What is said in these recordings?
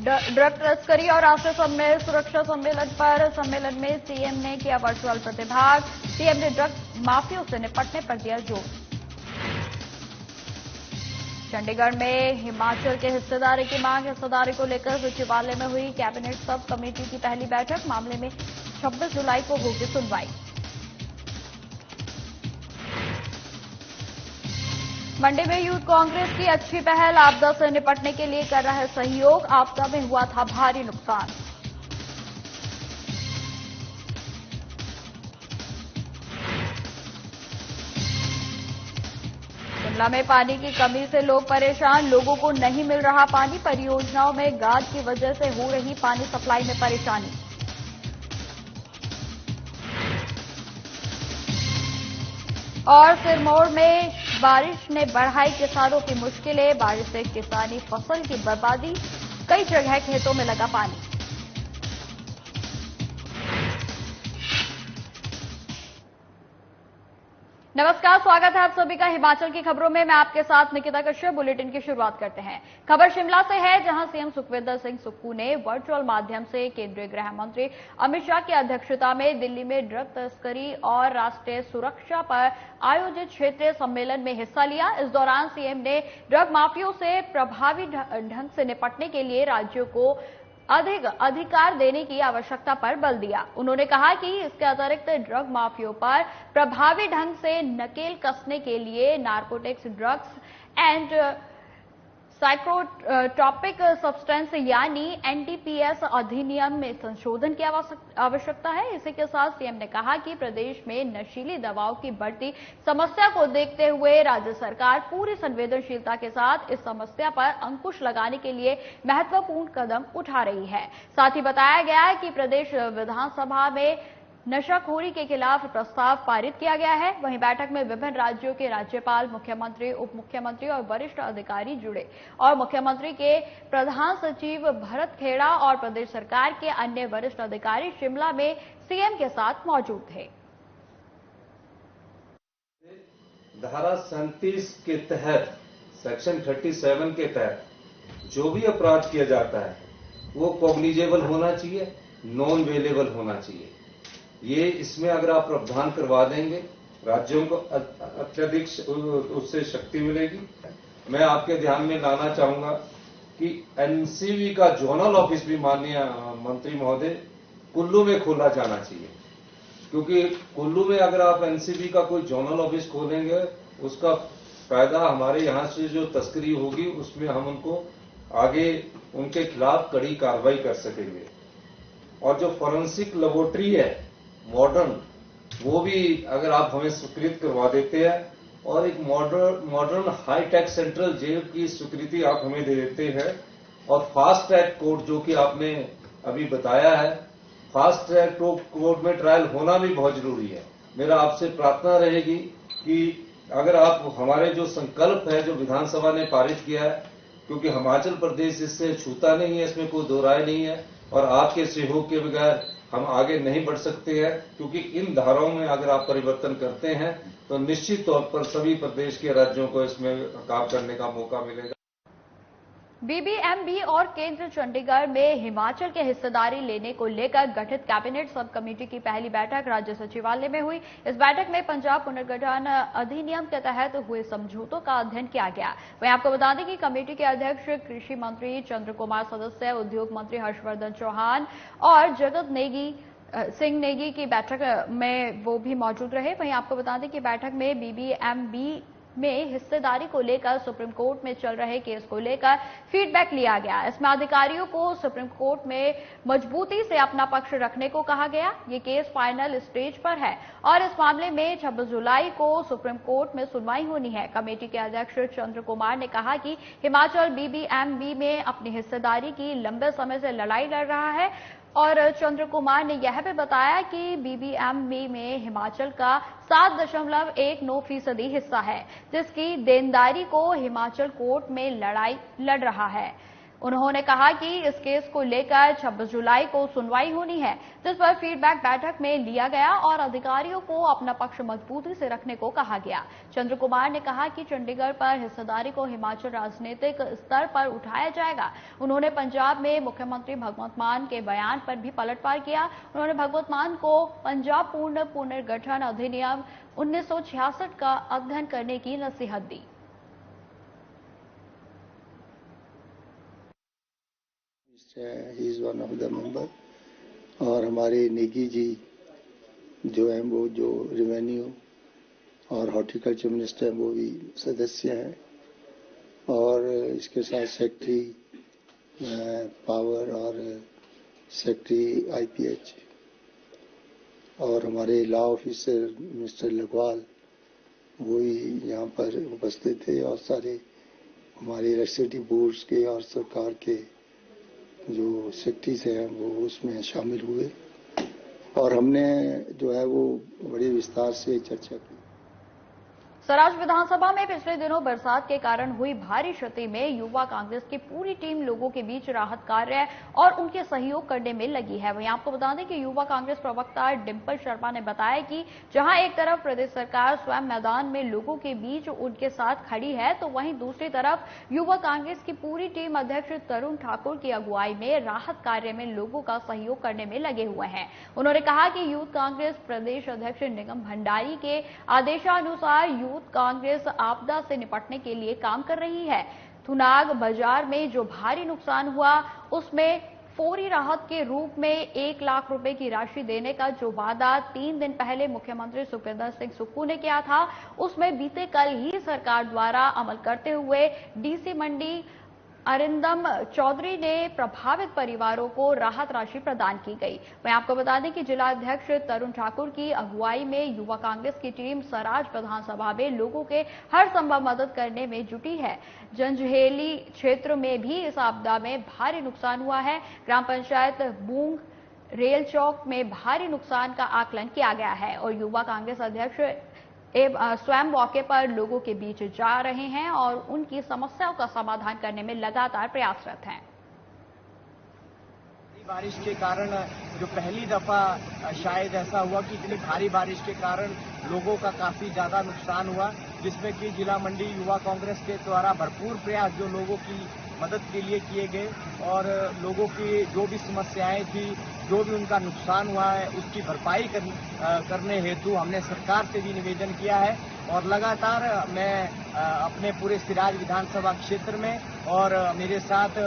Drug तस्करी और राष्ट्रीय सुरक्षा सम्मेलन में सीएम ने किया वर्चुअल प्रतिभाग। सीएम ने ड्रग माफियों से निपटने पर दिया जोर। चंडीगढ़ में हिमाचल के हिस्सेदारी को लेकर सचिवालय में हुई कैबिनेट सब कमेटी की पहली बैठक। मामले में 26 जुलाई को होगी सुनवाई। मंडी में यूथ कांग्रेस की अच्छी पहल, आपदा से निपटने के लिए कर रहा है सहयोग। आपदा में हुआ था भारी नुकसान। शिमला में पानी की कमी से लोग परेशान, लोगों को नहीं मिल रहा पानी। परियोजनाओं में गाद की वजह से हो रही पानी सप्लाई में परेशानी। और सिरमौर में बारिश ने बढ़ाई किसानों की मुश्किलें। बारिश से किसानी फसल की बर्बादी, कई जगह खेतों में लगा पानी। नमस्कार, स्वागत है आप सभी का हिमाचल की खबरों में। मैं आपके साथ निकिता कश्यप। बुलेटिन की शुरुआत करते हैं। खबर शिमला से है, जहां सीएम सुखविंदर सिंह सुक्खू ने वर्चुअल माध्यम से केंद्रीय गृह मंत्री अमित शाह की अध्यक्षता में दिल्ली में ड्रग तस्करी और राष्ट्रीय सुरक्षा पर आयोजित क्षेत्रीय सम्मेलन में हिस्सा लिया। इस दौरान सीएम ने ड्रग माफियों से प्रभावी ढंग से निपटने के लिए राज्यों को अधिक अधिकार देने की आवश्यकता पर बल दिया। उन्होंने कहा कि इसके अतिरिक्त ड्रग माफियों पर प्रभावी ढंग से नकेल कसने के लिए narcotics drugs and psychotropic substance यानी एनडीपीएस अधिनियम में संशोधन की आवश्यकता है। इसी के साथ सीएम ने कहा कि प्रदेश में नशीली दवाओं की बढ़ती समस्या को देखते हुए राज्य सरकार पूरी संवेदनशीलता के साथ इस समस्या पर अंकुश लगाने के लिए महत्वपूर्ण कदम उठा रही है। साथ ही बताया गया है कि प्रदेश विधानसभा में नशाखोरी के खिलाफ प्रस्ताव पारित किया गया है। वहीं बैठक में विभिन्न राज्यों के राज्यपाल, मुख्यमंत्री, उप मुख्यमंत्री और वरिष्ठ अधिकारी जुड़े और मुख्यमंत्री के प्रधान सचिव भरत खेड़ा और प्रदेश सरकार के अन्य वरिष्ठ अधिकारी शिमला में सीएम के साथ मौजूद थे। धारा 37 के तहत, सेक्शन 37 के तहत जो भी अपराध किया जाता है वो कॉग्निजेबल होना चाहिए, नॉन वेलेबल होना चाहिए। ये इसमें अगर आप प्रावधान करवा देंगे, राज्यों को अत्यधिक उससे शक्ति मिलेगी। मैं आपके ध्यान में लाना चाहूंगा कि एनसीबी का जोनल ऑफिस भी माननीय मंत्री महोदय कुल्लू में खोला जाना चाहिए, क्योंकि कुल्लू में अगर आप एनसीबी का कोई जोनल ऑफिस खोलेंगे, उसका फायदा हमारे यहां से जो तस्करी होगी उसमें हम उनको आगे उनके खिलाफ कड़ी कार्रवाई कर सकेंगे। और जो फॉरेंसिक लेबोरेटरी है मॉडर्न, वो भी अगर आप हमें स्वीकृत करवा देते हैं और एक मॉडर्न हाईटेक सेंट्रल जेल की स्वीकृति आप हमें दे देते हैं और फास्ट ट्रैक कोर्ट जो कि आपने अभी बताया है, फास्ट ट्रैक कोर्ट में ट्रायल होना भी बहुत जरूरी है। मेरा आपसे प्रार्थना रहेगी कि अगर आप हमारे जो संकल्प है जो विधानसभा ने पारित किया है, क्योंकि हिमाचल प्रदेश इससे छूता नहीं है, इसमें कोई दो राय नहीं है और आपके सहयोग के बगैर हम आगे नहीं बढ़ सकते हैं, क्योंकि इन धाराओं में अगर आप परिवर्तन करते हैं तो निश्चित तौर पर सभी प्रदेश के राज्यों को इसमें काम करने का मौका मिलेगा। बीबीएमबी और केंद्र चंडीगढ़ में हिमाचल के हिस्सेदारी लेने को लेकर गठित कैबिनेट सब कमेटी की पहली बैठक राज्य सचिवालय में हुई। इस बैठक में पंजाब पुनर्गठन अधिनियम के तहत हुए समझौतों का अध्ययन किया गया। वहीं आपको बता दें कि कमेटी के अध्यक्ष कृषि मंत्री चंद्र कुमार, सदस्य उद्योग मंत्री हर्षवर्धन चौहान और जगत सिंह नेगी की बैठक में वो भी मौजूद रहे। वहीं आपको बता दें कि बैठक में बीबीएमबी में हिस्सेदारी को लेकर सुप्रीम कोर्ट में चल रहे केस को लेकर फीडबैक लिया गया। इसमें अधिकारियों को सुप्रीम कोर्ट में मजबूती से अपना पक्ष रखने को कहा गया। ये केस फाइनल स्टेज पर है और इस मामले में 26 जुलाई को सुप्रीम कोर्ट में सुनवाई होनी है। कमेटी के अध्यक्ष चंद्र कुमार ने कहा कि हिमाचल बीबीएमबी में अपनी हिस्सेदारी की लंबे समय से लड़ाई लड़ रहा है और चंद्र कुमार ने यह भी बताया कि बीबीएमबी में हिमाचल का 7.19% हिस्सा है, जिसकी देनदारी को हिमाचल कोर्ट में लड़ाई लड़ रहा है। उन्होंने कहा कि इस केस को लेकर 26 जुलाई को सुनवाई होनी है, जिस पर फीडबैक बैठक में लिया गया और अधिकारियों को अपना पक्ष मजबूती से रखने को कहा गया। चंद्र कुमार ने कहा कि चंडीगढ़ पर हिस्सेदारी को हिमाचल राजनीतिक स्तर पर उठाया जाएगा। उन्होंने पंजाब में मुख्यमंत्री भगवंत मान के बयान पर भी पलटवार किया। उन्होंने भगवंत मान को पंजाब पूर्ण पुनर्गठन अधिनियम 1966 का अध्ययन करने की नसीहत दी। He is one of the member और हमारे नेगी जी जो हैं वो जो रेवेन्यू और हॉर्टिकल्चर मिनिस्टर हैं वो भी सदस्य हैं और इसके साथ सेक्रेटरी पावर और सेक्रेटरी आईपीएच और हमारे लॉ ऑफिसर मिस्टर लखवाल वो ही यहाँ पर उपस्थित थे और सारे हमारे लेजिस्लेटिव बोर्ड्स के और सरकार के जो सेक्रेटरीज हैं वो उसमें शामिल हुए और हमने जो है वो बड़े विस्तार से चर्चा की। सराज विधानसभा में पिछले दिनों बरसात के कारण हुई भारी क्षति में युवा कांग्रेस की पूरी टीम लोगों के बीच राहत कार्य और उनके सहयोग करने में लगी है। वहीं आपको बता दें कि युवा कांग्रेस प्रवक्ता डिंपल शर्मा ने बताया कि जहां एक तरफ प्रदेश सरकार स्वयं मैदान में लोगों के बीच उनके साथ खड़ी है, तो वहीं दूसरी तरफ युवा कांग्रेस की पूरी टीम अध्यक्ष तरुण ठाकुर की अगुवाई में राहत कार्य में लोगों का सहयोग करने में लगे हुए हैं। उन्होंने कहा कि यूथ कांग्रेस प्रदेश अध्यक्ष निगम भंडारी के आदेशानुसार यूथ कांग्रेस आपदा से निपटने के लिए काम कर रही है। थुनाग बाजार में जो भारी नुकसान हुआ उसमें फौरी राहत के रूप में 1 लाख रुपए की राशि देने का जो वादा 3 दिन पहले मुख्यमंत्री सुखविंदर सिंह सुक्खू ने किया था, उसमें बीते कल ही सरकार द्वारा अमल करते हुए डीसी मंडी अरिंदम चौधरी ने प्रभावित परिवारों को राहत राशि प्रदान की गई। मैं आपको बता दें कि जिला अध्यक्ष तरुण ठाकुर की अगुवाई में युवा कांग्रेस की टीम सराज विधानसभा में लोगों के हर संभव मदद करने में जुटी है। जंजहेली क्षेत्र में भी इस आपदा में भारी नुकसान हुआ है। ग्राम पंचायत बूंग रेल चौक में भारी नुकसान का आकलन किया गया है और युवा कांग्रेस अध्यक्ष स्वयं मौके पर लोगों के बीच जा रहे हैं और उनकी समस्याओं का समाधान करने में लगातार प्रयासरत हैं। बारिश के कारण जो पहली दफा शायद ऐसा हुआ कि इतनी भारी बारिश के कारण लोगों का काफी ज्यादा नुकसान हुआ, जिसमें कि जिला मंडी युवा कांग्रेस के द्वारा भरपूर प्रयास जो लोगों की मदद के लिए किए गए और लोगों की जो भी समस्याएं थी, जो भी उनका नुकसान हुआ है उसकी भरपाई करने हेतु हमने सरकार से भी निवेदन किया है और लगातार मैं अपने पूरे सिराज विधानसभा क्षेत्र में और मेरे साथ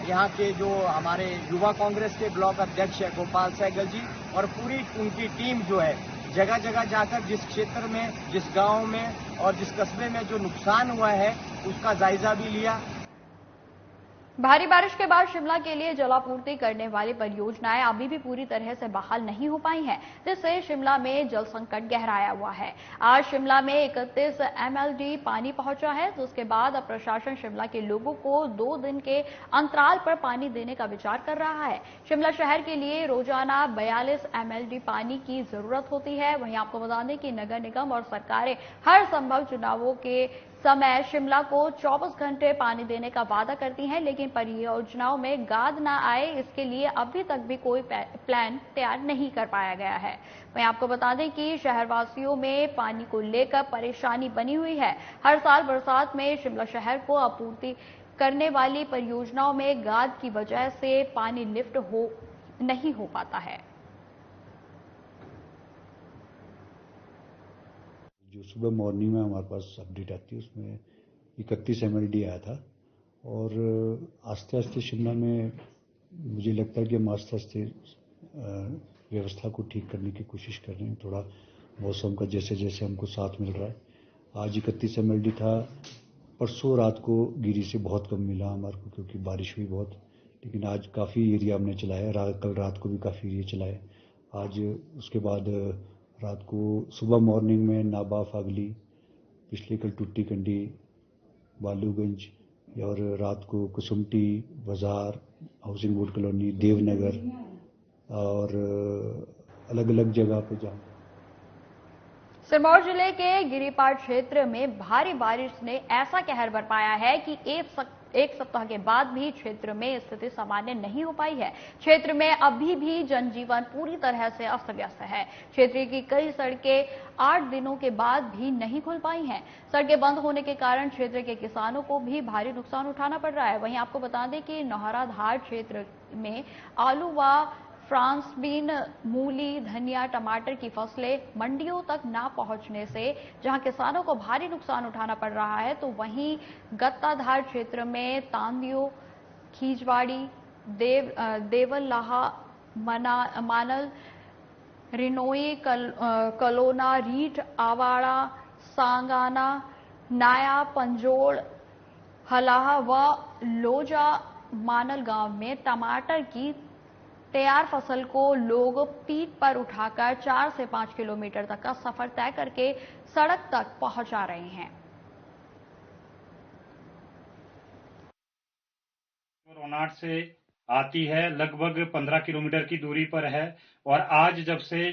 यहाँ के जो हमारे युवा कांग्रेस के ब्लॉक अध्यक्ष है गोपाल सहगल जी और पूरी उनकी टीम जो है जगह जगह जाकर जिस क्षेत्र में, जिस गांव में और जिस कस्बे में जो नुकसान हुआ है उसका जायजा भी लिया। भारी बारिश के बाद शिमला के लिए जलापूर्ति करने वाली परियोजनाएं अभी भी पूरी तरह से बहाल नहीं हो पाई हैं, जिससे शिमला में जल संकट गहराया हुआ है। आज शिमला में 31 MLD पानी पहुंचा है, तो उसके बाद अब प्रशासन शिमला के लोगों को 2 दिन के अंतराल पर पानी देने का विचार कर रहा है। शिमला शहर के लिए रोजाना 42 MLD पानी की जरूरत होती है। वहीं आपको बता दें कि नगर निगम और सरकारें हर संभव चुनावों के समय शिमला को 24 घंटे पानी देने का वादा करती हैं, लेकिन परियोजनाओं में गाद न आए इसके लिए अभी तक भी कोई प्लान तैयार नहीं कर पाया गया है। मैं आपको बता दें कि शहरवासियों में पानी को लेकर परेशानी बनी हुई है। हर साल बरसात में शिमला शहर को आपूर्ति करने वाली परियोजनाओं में गाद की वजह से पानी लिफ्ट नहीं हो पाता है। जो सुबह मॉर्निंग में हमारे पास अपडेट आती है उसमें 31 MLD आया था और आस्ते आस्ते शिमला में मुझे लगता है कि हम आस्ते आस्ते व्यवस्था को ठीक करने की कोशिश कर रहे हैं। थोड़ा मौसम का जैसे जैसे हमको साथ मिल रहा है। आज 31 MLD था, परसों रात को गिरी से बहुत कम मिला हमारे को क्योंकि बारिश हुई बहुत, लेकिन आज काफ़ी एरिया हमने चलाया। कल रात को भी काफ़ी एरिया चलाए। आज उसके बाद रात को सुबह मॉर्निंग में नाबा, फागली, पिछले कल टुट्टी कंडी, बालूगंज और रात को कुसुमटी बाजार, हाउसिंग बोर्ड कॉलोनी, देवनगर और अलग अलग जगह पे जाऊँ। सिरमौर जिले के गिरिपाट क्षेत्र में भारी बारिश ने ऐसा कहर बरपाया है कि एक सप्ताह के बाद भी क्षेत्र में स्थिति सामान्य नहीं हो पाई है। क्षेत्र में अभी भी जनजीवन पूरी तरह से अस्त व्यस्त है। क्षेत्र की कई सड़कें 8 दिनों के बाद भी नहीं खुल पाई हैं। सड़कें बंद होने के कारण क्षेत्र के किसानों को भी भारी नुकसान उठाना पड़ रहा है। वहीं आपको बता दें कि नौहरा धार क्षेत्र में आलू व फ्रांस बीन, मूली, धनिया, टमाटर की फसलें मंडियों तक ना पहुंचने से जहां किसानों को भारी नुकसान उठाना पड़ रहा है, तो वहीं गत्ताधार क्षेत्र में तांदियो, खीजवाड़ी, देवल्लाहा, मानल, रिनोई, कलोना, रीठ, आवाड़ा, सांगाना, नाया, पंजोड़, हलाहा व लोजा मानल गांव में टमाटर की तैयार फसल को लोग पीठ पर उठाकर 4 से 5 किलोमीटर तक का सफर तय करके सड़क तक पहुंचा रहे हैं। रोनाट से आती है, लगभग 15 किलोमीटर की दूरी पर है और आज जब से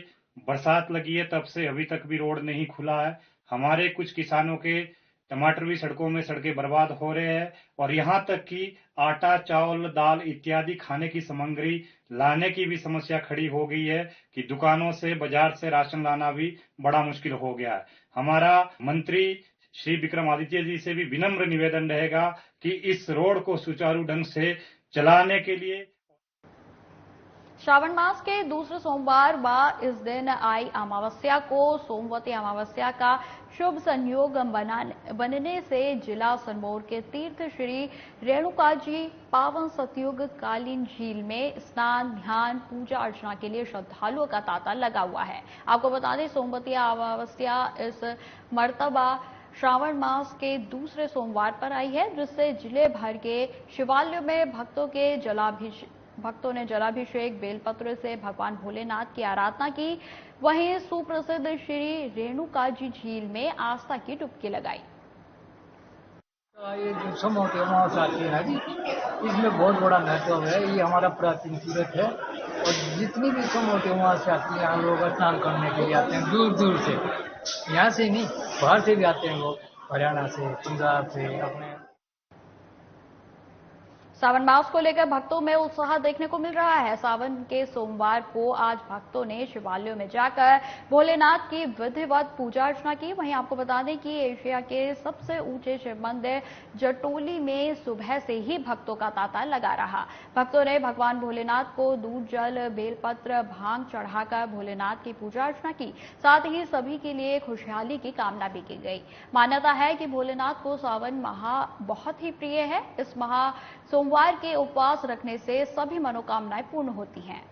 बरसात लगी है तब से अभी तक भी रोड नहीं खुला है। हमारे कुछ किसानों के टमाटर भी सड़कों में सड़के बर्बाद हो रहे हैं और यहाँ तक कि आटा, चावल, दाल इत्यादि खाने की सामग्री लाने की भी समस्या खड़ी हो गई है कि दुकानों से, बाजार से राशन लाना भी बड़ा मुश्किल हो गया है। हमारा मंत्री श्री विक्रमादित्य जी से भी विनम्र निवेदन रहेगा कि इस रोड को सुचारू ढंग से चलाने के लिए श्रावण मास के दूसरे सोमवार व इस दिन आई अमावस्या को सोमवती अमावस्या का शुभ संयोग बनने से जिला सिरमौर के तीर्थ श्री रेणुका जी पावन सतयुग कालीन झील में स्नान, ध्यान, पूजा अर्चना के लिए श्रद्धालुओं का तांता लगा हुआ है। आपको बता दें, सोमवती अमावस्या इस मर्तबा श्रावण मास के दूसरे सोमवार पर आई है, जिससे जिले भर के शिवालयों में भक्तों ने जलाभिषेक, बेलपत्र से भगवान भोलेनाथ की आराधना की। वहीं सुप्रसिद्ध श्री रेणुका जी झील में आस्था की डुबकी लगाई। ये जो समोटे अमावस्या आती है ना जी, इसमें बहुत बड़ा महत्व है। ये हमारा प्राचीन तीर्थ है और जितनी भी समोटे अमावस्या आती है, यहाँ लोग स्नान करने के लिए आते हैं दूर दूर से। यहाँ से नहीं, बाहर से भी आते हैं लोग, हरियाणा से, पंजाब से। अपने सावन मास को लेकर भक्तों में उत्साह देखने को मिल रहा है। सावन के सोमवार को आज भक्तों ने शिवालयों में जाकर भोलेनाथ की विधिवत पूजा अर्चना की। वहीं आपको बता दें कि एशिया के सबसे ऊंचे शिव मंदिर जटोली में सुबह से ही भक्तों का तांता लगा रहा। भक्तों ने भगवान भोलेनाथ को दूध, जल, बेलपत्र, भांग चढ़ाकर भोलेनाथ की पूजा अर्चना की। साथ ही सभी के लिए खुशहाली की कामना भी की गई। मान्यता है कि भोलेनाथ को सावन माह बहुत ही प्रिय है। इस माह सोमवार के उपवास रखने से सभी मनोकामनाएं पूर्ण होती हैं।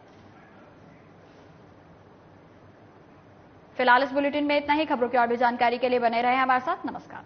फिलहाल इस बुलेटिन में इतना ही। खबरों की और भी जानकारी के लिए बने रहे हमारे साथ। नमस्कार।